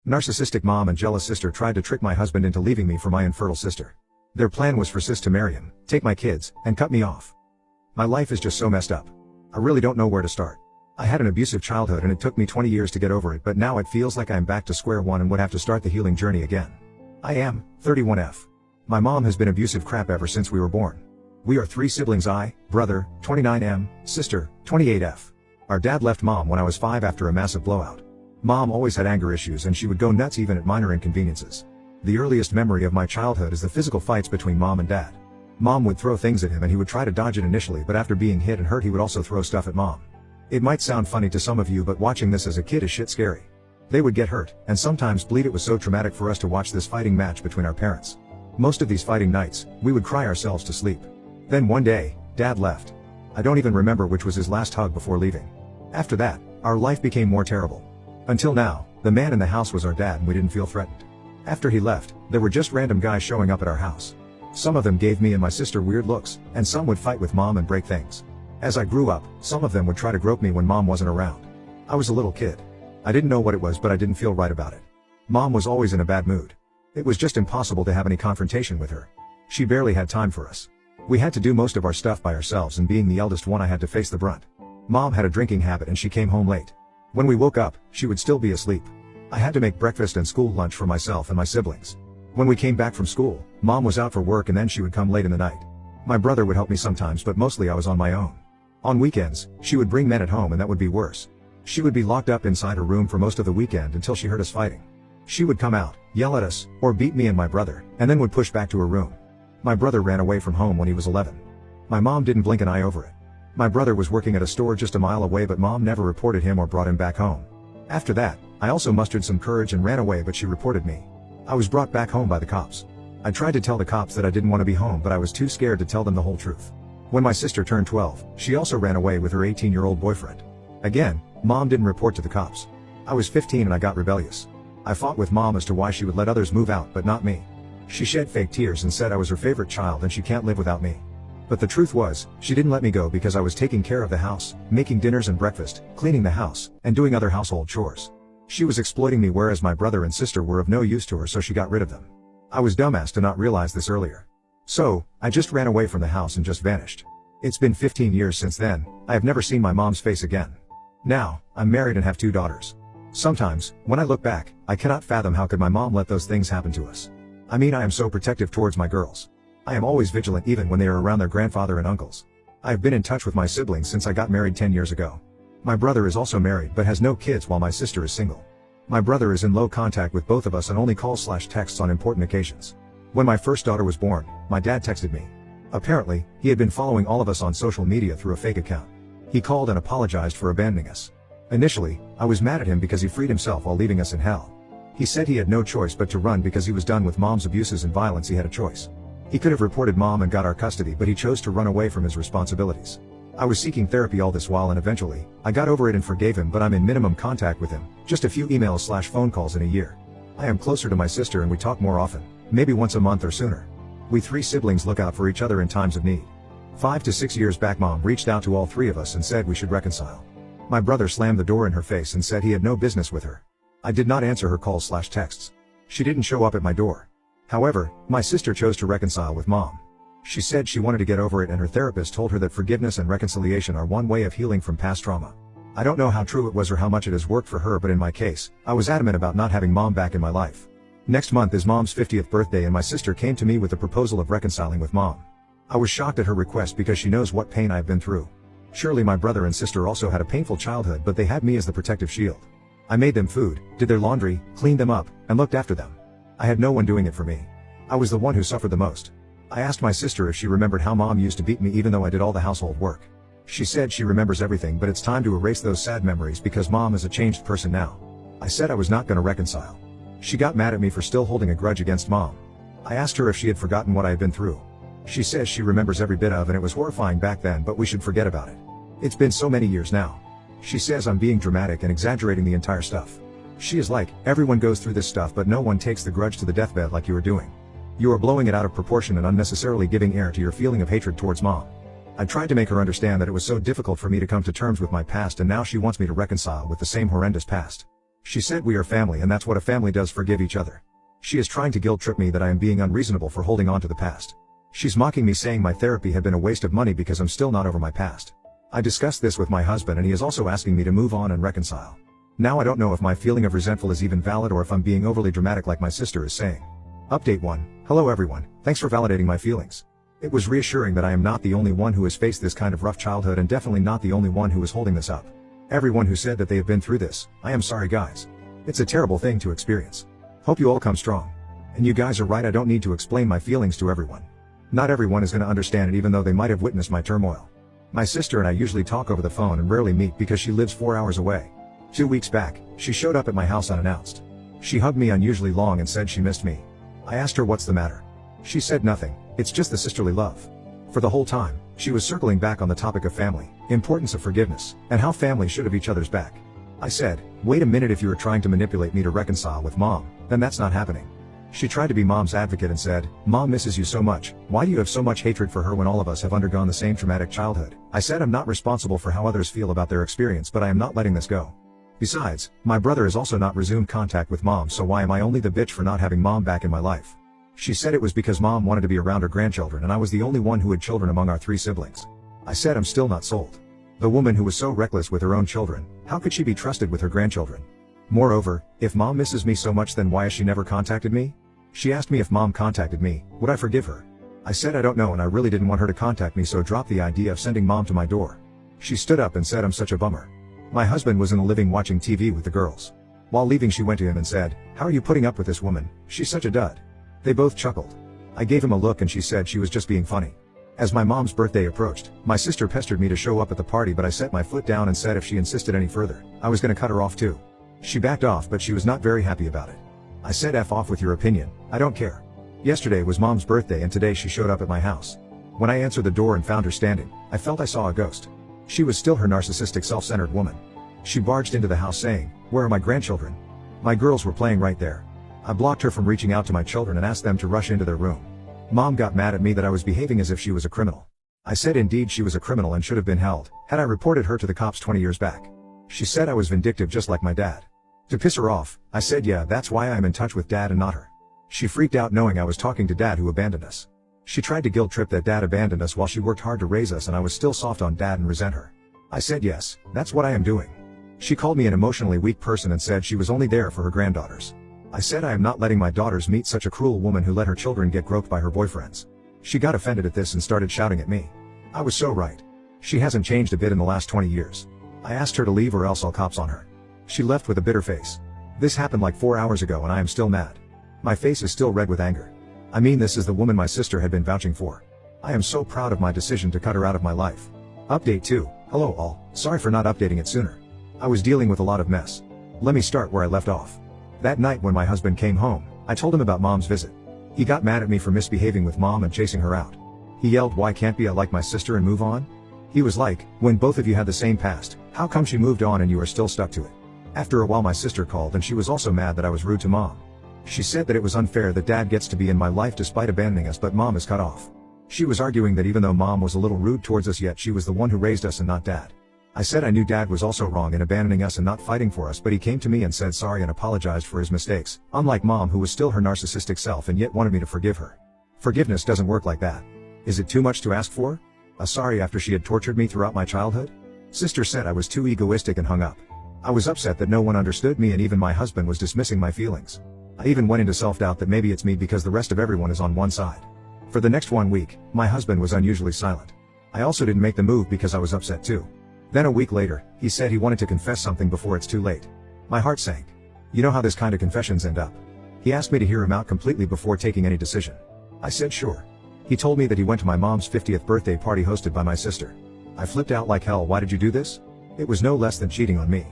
Narcissistic mom and jealous sister tried to trick my husband into leaving me for my infertile sister. Their plan was for sis to marry him, take my kids, and cut me off. My life is just so messed up. I really don't know where to start. I had an abusive childhood and it took me 20 years to get over it, but now it feels like I am back to square one and would have to start the healing journey again. I am 31F. My mom has been abusive crap ever since we were born. We are 3 siblings: I, brother, 29M, sister, 28F. Our dad left mom when I was 5 after a massive blowout. Mom always had anger issues and she would go nuts even at minor inconveniences. The earliest memory of my childhood is the physical fights between mom and dad. Mom would throw things at him and he would try to dodge it initially, but after being hit and hurt he would also throw stuff at mom. It might sound funny to some of you, but watching this as a kid is shit scary. They would get hurt, and sometimes bleed. It was so traumatic for us to watch this fighting match between our parents. Most of these fighting nights, we would cry ourselves to sleep. Then one day, dad left. I don't even remember which was his last hug before leaving. After that, our life became more terrible. Until now, the man in the house was our dad and we didn't feel threatened. After he left, there were just random guys showing up at our house. Some of them gave me and my sister weird looks, and some would fight with mom and break things. As I grew up, some of them would try to grope me when mom wasn't around. I was a little kid. I didn't know what it was, but I didn't feel right about it. Mom was always in a bad mood. It was just impossible to have any confrontation with her. She barely had time for us. We had to do most of our stuff by ourselves, and being the eldest one, I had to face the brunt. Mom had a drinking habit and she came home late. When we woke up, she would still be asleep. I had to make breakfast and school lunch for myself and my siblings. When we came back from school, mom was out for work and then she would come late in the night. My brother would help me sometimes, but mostly I was on my own. On weekends, she would bring men at home and that would be worse. She would be locked up inside her room for most of the weekend until she heard us fighting. She would come out, yell at us, or beat me and my brother, and then would push back to her room. My brother ran away from home when he was 11. My mom didn't blink an eye over it. My brother was working at a store just a mile away, but mom never reported him or brought him back home. After that, I also mustered some courage and ran away, but she reported me. I was brought back home by the cops. I tried to tell the cops that I didn't want to be home, but I was too scared to tell them the whole truth. When my sister turned 12, she also ran away with her 18-year-old boyfriend. Again, mom didn't report to the cops. I was 15 and I got rebellious. I fought with mom as to why she would let others move out but not me. She shed fake tears and said I was her favorite child and she can't live without me. But the truth was, she didn't let me go because I was taking care of the house, making dinners and breakfast, cleaning the house, and doing other household chores. She was exploiting me, whereas my brother and sister were of no use to her, so she got rid of them. I was dumbass to not realize this earlier. So, I just ran away from the house and just vanished. It's been 15 years since then. I have never seen my mom's face again. Now, I'm married and have 2 daughters. Sometimes, when I look back, I cannot fathom how could my mom let those things happen to us. I mean, I am so protective towards my girls. I am always vigilant even when they are around their grandfather and uncles. I have been in touch with my siblings since I got married 10 years ago. My brother is also married but has no kids, while my sister is single. My brother is in low contact with both of us and only calls/texts on important occasions. When my first daughter was born, my dad texted me. Apparently, he had been following all of us on social media through a fake account. He called and apologized for abandoning us. Initially, I was mad at him because he freed himself while leaving us in hell. He said he had no choice but to run because he was done with mom's abuses and violence. He had a choice. He could have reported mom and got our custody, but he chose to run away from his responsibilities. I was seeking therapy all this while and eventually, I got over it and forgave him, but I'm in minimum contact with him, just a few emails/phone calls in a year. I am closer to my sister and we talk more often, maybe once a month or sooner. We 3 siblings look out for each other in times of need. 5 to 6 years back, mom reached out to all 3 of us and said we should reconcile. My brother slammed the door in her face and said he had no business with her. I did not answer her calls/texts. She didn't show up at my door. However, my sister chose to reconcile with mom. She said she wanted to get over it and her therapist told her that forgiveness and reconciliation are one way of healing from past trauma. I don't know how true it was or how much it has worked for her, but in my case, I was adamant about not having mom back in my life. Next month is mom's 50th birthday and my sister came to me with the proposal of reconciling with mom. I was shocked at her request because she knows what pain I have been through. Surely my brother and sister also had a painful childhood, but they had me as the protective shield. I made them food, did their laundry, cleaned them up, and looked after them. I had no one doing it for me. I was the one who suffered the most. I asked my sister if she remembered how mom used to beat me even though I did all the household work. She said she remembers everything, but it's time to erase those sad memories because mom is a changed person now. I said I was not going to reconcile. She got mad at me for still holding a grudge against mom. I asked her if she had forgotten what I had been through. She says she remembers every bit of, and it was horrifying back then, but we should forget about it. It's been so many years now. She says I'm being dramatic and exaggerating the entire stuff. She is like, everyone goes through this stuff but no one takes the grudge to the deathbed like you are doing. You are blowing it out of proportion and unnecessarily giving air to your feeling of hatred towards mom. I tried to make her understand that it was so difficult for me to come to terms with my past, and now she wants me to reconcile with the same horrendous past. She said we are family and that's what a family does, forgive each other. She is trying to guilt trip me that I am being unreasonable for holding on to the past. She's mocking me, saying my therapy had been a waste of money because I'm still not over my past. I discussed this with my husband and he is also asking me to move on and reconcile. Now I don't know if my feeling of resentful is even valid or if I'm being overly dramatic like my sister is saying. Update 1. Hello everyone, thanks for validating my feelings. It was reassuring that I am not the only one who has faced this kind of rough childhood and definitely not the only one who is holding this up. Everyone who said that they have been through this, I am sorry guys. It's a terrible thing to experience. Hope you all come strong. And you guys are right, I don't need to explain my feelings to everyone. Not everyone is going to understand it even though they might have witnessed my turmoil. My sister and I usually talk over the phone and rarely meet because she lives 4 hours away. 2 weeks back, she showed up at my house unannounced. She hugged me unusually long and said she missed me. I asked her what's the matter. She said nothing, it's just the sisterly love. For the whole time, she was circling back on the topic of family, importance of forgiveness, and how families should have each other's back. I said, wait a minute, if you are trying to manipulate me to reconcile with mom, then that's not happening. She tried to be mom's advocate and said, mom misses you so much, why do you have so much hatred for her when all of us have undergone the same traumatic childhood? I said I'm not responsible for how others feel about their experience, but I am not letting this go. Besides, my brother has also not resumed contact with mom, so why am I only the bitch for not having mom back in my life? She said it was because mom wanted to be around her grandchildren and I was the only one who had children among our 3 siblings. I said I'm still not sold. The woman who was so reckless with her own children, how could she be trusted with her grandchildren? Moreover, if mom misses me so much, then why has she never contacted me? She asked me if mom contacted me, would I forgive her? I said I don't know and I really didn't want her to contact me, so dropped the idea of sending mom to my door. She stood up and said I'm such a bummer. My husband was in the living watching TV with the girls. While leaving she went to him and said, how are you putting up with this woman, she's such a dud. They both chuckled. I gave him a look and she said she was just being funny. As my mom's birthday approached, my sister pestered me to show up at the party, but I set my foot down and said if she insisted any further, I was gonna cut her off too. She backed off, but she was not very happy about it. I said F off with your opinion, I don't care. Yesterday was mom's birthday and today she showed up at my house. When I answered the door and found her standing, I felt I saw a ghost. She was still her narcissistic, self-centered woman. She barged into the house saying, where are my grandchildren? My girls were playing right there. I blocked her from reaching out to my children and asked them to rush into their room. Mom got mad at me that I was behaving as if she was a criminal. I said indeed she was a criminal and should have been held, had I reported her to the cops 20 years back. She said I was vindictive just like my dad. To piss her off, I said yeah, that's why I am in touch with dad and not her. She freaked out knowing I was talking to dad who abandoned us. She tried to guilt trip that dad abandoned us while she worked hard to raise us and I was still soft on dad and resent her. I said yes, that's what I am doing. She called me an emotionally weak person and said she was only there for her granddaughters. I said I am not letting my daughters meet such a cruel woman who let her children get groped by her boyfriends. She got offended at this and started shouting at me. I was so right. She hasn't changed a bit in the last 20 years. I asked her to leave or else I'll cops on her. She left with a bitter face. This happened like 4 hours ago and I am still mad. My face is still red with anger. I mean, this is the woman my sister had been vouching for. I am so proud of my decision to cut her out of my life. Update 2. Hello all, sorry for not updating it sooner. I was dealing with a lot of mess. Let me start where I left off. That night when my husband came home, I told him about mom's visit. He got mad at me for misbehaving with mom and chasing her out. He yelled, why can't be I like my sister and move on? He was like, when both of you had the same past, how come she moved on and you are still stuck to it? After a while my sister called and she was also mad that I was rude to mom. She said that it was unfair that dad gets to be in my life despite abandoning us but mom is cut off. She was arguing that even though mom was a little rude towards us, yet she was the one who raised us and not dad. I said I knew dad was also wrong in abandoning us and not fighting for us, but he came to me and said sorry and apologized for his mistakes, unlike mom who was still her narcissistic self and yet wanted me to forgive her. Forgiveness doesn't work like that. Is it too much to ask for? A sorry after she had tortured me throughout my childhood? Sister said I was too egoistic and hung up. I was upset that no one understood me and even my husband was dismissing my feelings. I even went into self-doubt that maybe it's me because the rest of everyone is on one side. For the next 1 week, my husband was unusually silent. I also didn't make the move because I was upset too. Then a week later, he said he wanted to confess something before it's too late. My heart sank. You know how this kind of confessions end up. He asked me to hear him out completely before taking any decision. I said sure. He told me that he went to my mom's 50th birthday party hosted by my sister. I flipped out like hell. Why did you do this? It was no less than cheating on me.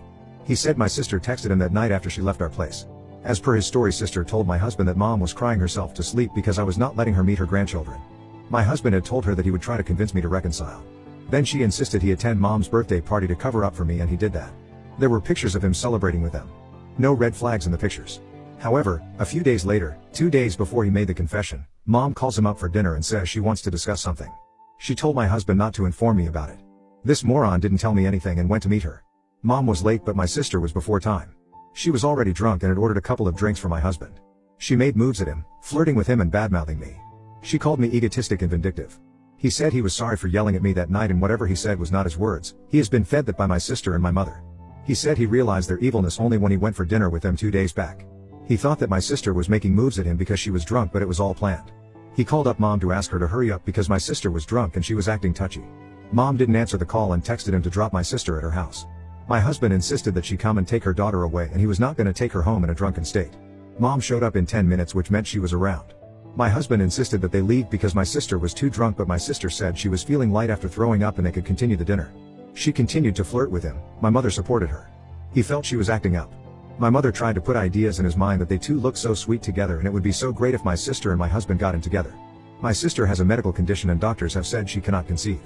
He said my sister texted him that night after she left our place. As per his story, sister told my husband that mom was crying herself to sleep because I was not letting her meet her grandchildren. My husband had told her that he would try to convince me to reconcile. Then she insisted he attend mom's birthday party to cover up for me, and he did that. There were pictures of him celebrating with them. No red flags in the pictures. However, a few days later, 2 days before he made the confession, mom calls him up for dinner and says she wants to discuss something. She told my husband not to inform me about it. This moron didn't tell me anything and went to meet her. Mom was late but my sister was before time. She was already drunk and had ordered a couple of drinks for my husband. She made moves at him, flirting with him and badmouthing me. She called me egotistic and vindictive. He said he was sorry for yelling at me that night and whatever he said was not his words. He has been fed that by my sister and my mother. He said he realized their evilness only when he went for dinner with them 2 days back. He thought that my sister was making moves at him because she was drunk, but it was all planned. He called up Mom to ask her to hurry up because my sister was drunk and she was acting touchy. Mom didn't answer the call and texted him to drop my sister at her house. My husband insisted that she come and take her daughter away and he was not going to take her home in a drunken state. Mom showed up in 10 minutes, which meant she was around. My husband insisted that they leave because my sister was too drunk, but my sister said she was feeling light after throwing up and they could continue the dinner. She continued to flirt with him. My mother supported her. He felt she was acting up. My mother tried to put ideas in his mind that they two looked so sweet together and it would be so great if my sister and my husband got in together. My sister has a medical condition and doctors have said she cannot conceive.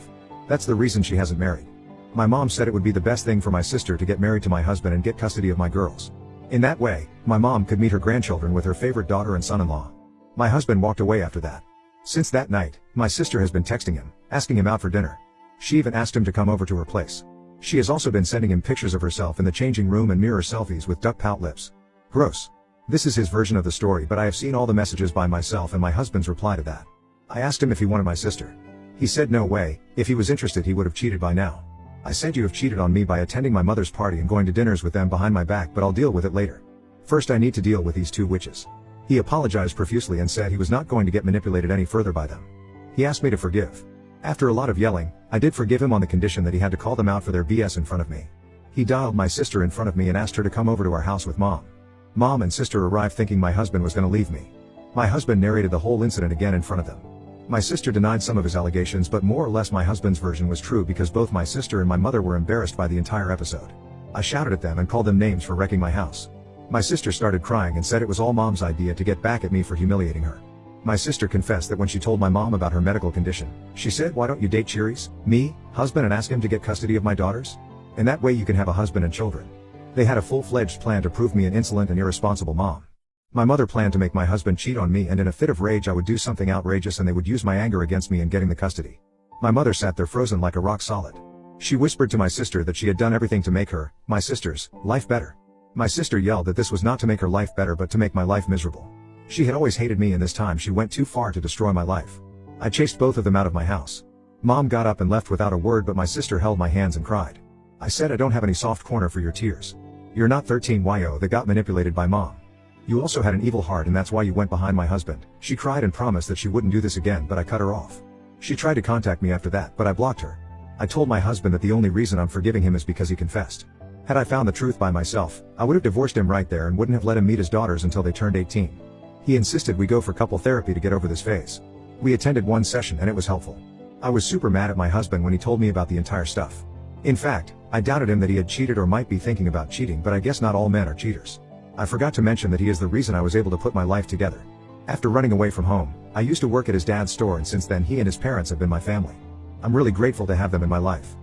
That's the reason she hasn't married. My mom said it would be the best thing for my sister to get married to my husband and get custody of my girls. In that way, my mom could meet her grandchildren with her favorite daughter and son-in-law. My husband walked away after that. Since that night, my sister has been texting him, asking him out for dinner. She even asked him to come over to her place. She has also been sending him pictures of herself in the changing room and mirror selfies with duck pout lips. Gross. This is his version of the story, but I have seen all the messages by myself and my husband's reply to that. I asked him if he wanted my sister. He said no way, if he was interested he would have cheated by now. I said you have cheated on me by attending my mother's party and going to dinners with them behind my back, but I'll deal with it later. First I need to deal with these two witches. He apologized profusely and said he was not going to get manipulated any further by them. He asked me to forgive. After a lot of yelling, I did forgive him on the condition that he had to call them out for their BS in front of me. He dialed my sister in front of me and asked her to come over to our house with Mom. Mom and sister arrived thinking my husband was going to leave me. My husband narrated the whole incident again in front of them. My sister denied some of his allegations, but more or less my husband's version was true because both my sister and my mother were embarrassed by the entire episode. I shouted at them and called them names for wrecking my house. My sister started crying and said it was all Mom's idea to get back at me for humiliating her. My sister confessed that when she told my mom about her medical condition, she said, "Why don't you date Cherries, me, husband, and ask him to get custody of my daughters? And that way you can have a husband and children." They had a full-fledged plan to prove me an insolent and irresponsible mom. My mother planned to make my husband cheat on me, and in a fit of rage I would do something outrageous and they would use my anger against me in getting the custody. My mother sat there frozen like a rock solid. She whispered to my sister that she had done everything to make her, my sister's, life better. My sister yelled that this was not to make her life better but to make my life miserable. She had always hated me and this time she went too far to destroy my life. I chased both of them out of my house. Mom got up and left without a word, but my sister held my hands and cried. I said, "I don't have any soft corner for your tears. You're not 13 yo that got manipulated by Mom. You also had an evil heart and that's why you went behind my husband." She cried and promised that she wouldn't do this again, but I cut her off. She tried to contact me after that, but I blocked her. I told my husband that the only reason I'm forgiving him is because he confessed. Had I found the truth by myself, I would have divorced him right there and wouldn't have let him meet his daughters until they turned 18. He insisted we go for couple therapy to get over this phase. We attended one session and it was helpful. I was super mad at my husband when he told me about the entire stuff. In fact, I doubted him that he had cheated or might be thinking about cheating, but I guess not all men are cheaters. I forgot to mention that he is the reason I was able to put my life together. After running away from home, I used to work at his dad's store, and since then he and his parents have been my family. I'm really grateful to have them in my life.